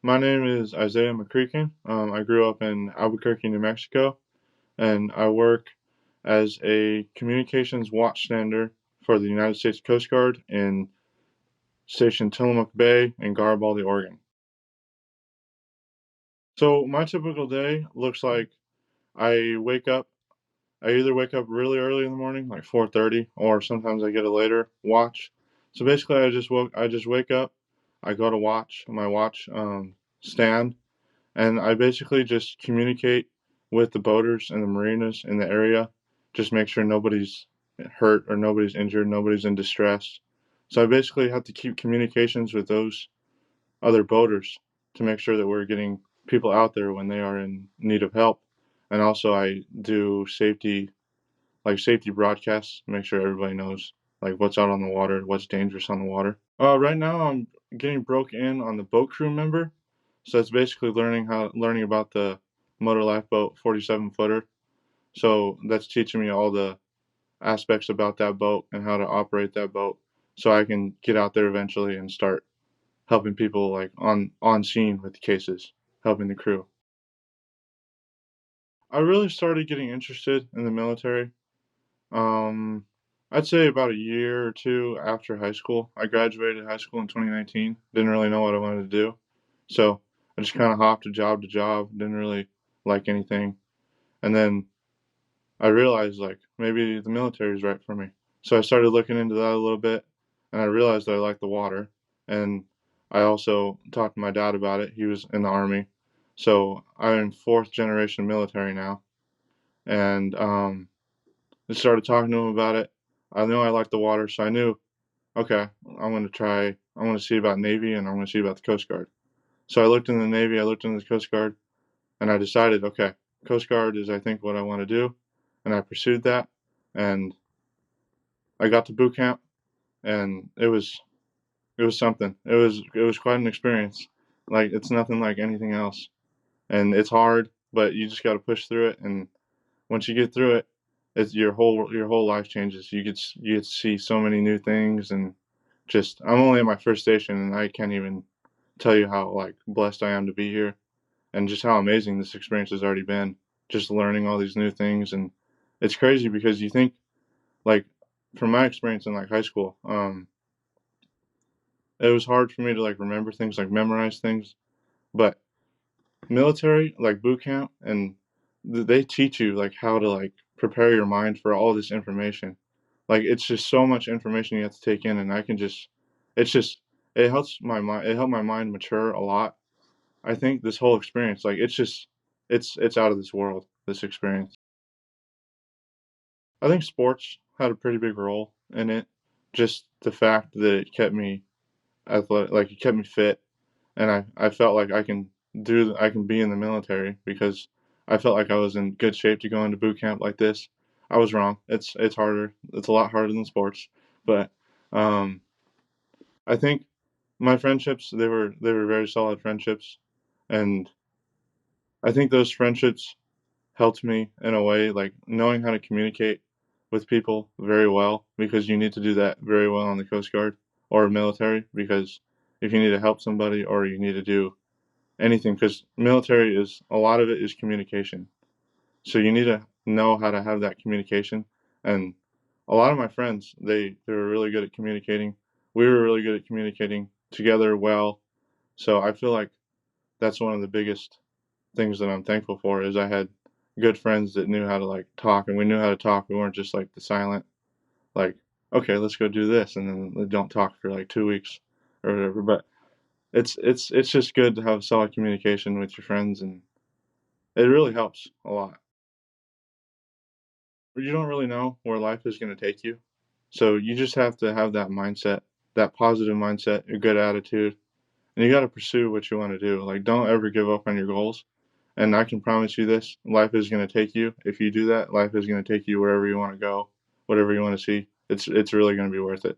My name is Isaiah McCreakin. I grew up in Albuquerque, New Mexico, and I work as a communications watchstander for the United States Coast Guard in Station Tillamook Bay in Garibaldi, Oregon. So my typical day looks like I wake up. I either wake up really early in the morning, like 4:30, or sometimes I get a later watch. So basically, I just wake up. I go to watch my watch stand, and I basically just communicate with the boaters and the marinas in the area, just make sure nobody's hurt or nobody's injured, nobody's in distress. So I basically have to keep communications with those other boaters to make sure that we're getting people out there when they are in need of help. And also I do safety broadcasts, make sure everybody knows like what's out on the water, what's dangerous on the water. Right now I'm getting broke in on the boat crew member, so it's basically learning about the motor lifeboat 47 footer. So that's teaching me all the aspects about that boat and how to operate that boat, so I can get out there eventually and start helping people like on scene with the cases, helping the crew. I really started getting interested in the military. Um, I'd say about a year or two after high school. I graduated high school in 2019. Didn't really know what I wanted to do. So I just kind of hopped to job, didn't really like anything. And then I realized like maybe the military is right for me. So I started looking into that a little bit and I realized that I liked the water. And I also talked to my dad about it. He was in the army. So I'm fourth generation military now. And I started talking to him about it. I knew I liked the water, so I knew, okay, I want to see about Navy and I want to see about the Coast Guard. So I looked in the Navy, I looked in the Coast Guard, and I decided, okay, Coast Guard is, I think, what I want to do. And I pursued that. And I got to boot camp, and it was something. It was quite an experience. Like, it's nothing like anything else. And it's hard, but you just got to push through it. And once you get through it, it's your whole life changes. You get to see so many new things, and just I'm only at my first station, and I can't even tell you how like blessed I am to be here, and just how amazing this experience has already been. Just learning all these new things, and it's crazy because you think like from my experience in like high school, it was hard for me to like remember things, like memorize things, but military like boot camp and they teach you like how to like prepare your mind for all this information. Like it's just so much information you have to take in, and I can just it's just it helps my mind. It helped my mind mature a lot. I think this whole experience, like it's out of this world. This experience. I think sports had a pretty big role in it. Just the fact that it kept me athletic, like it kept me fit, and I felt like I can be in the military because I felt like I was in good shape to go into boot camp like this. I was wrong. It's harder. It's a lot harder than sports, but um, I think my friendships they were very solid friendships, and I think those friendships helped me in a way like knowing how to communicate with people very well, because you need to do that very well on the Coast Guard or military, because if you need to help somebody or you need to do anything, because military is a lot of it is communication, so you need to know how to have that communication. And a lot of my friends they were really good at communicating. We were really good at communicating together well. So I feel like that's one of the biggest things that I'm thankful for, is I had good friends that knew how to like talk, and we knew how to talk. We weren't just like the silent, like, okay, let's go do this, and then they don't talk for like 2 weeks or whatever. But it's just good to have solid communication with your friends, and it really helps a lot. You don't really know where life is going to take you, so you just have to have that mindset, that positive mindset, a good attitude, and you got to pursue what you want to do. Like, don't ever give up on your goals. And I can promise you this: life is going to take you. If you do that, life is going to take you wherever you want to go, whatever you want to see. It's really going to be worth it.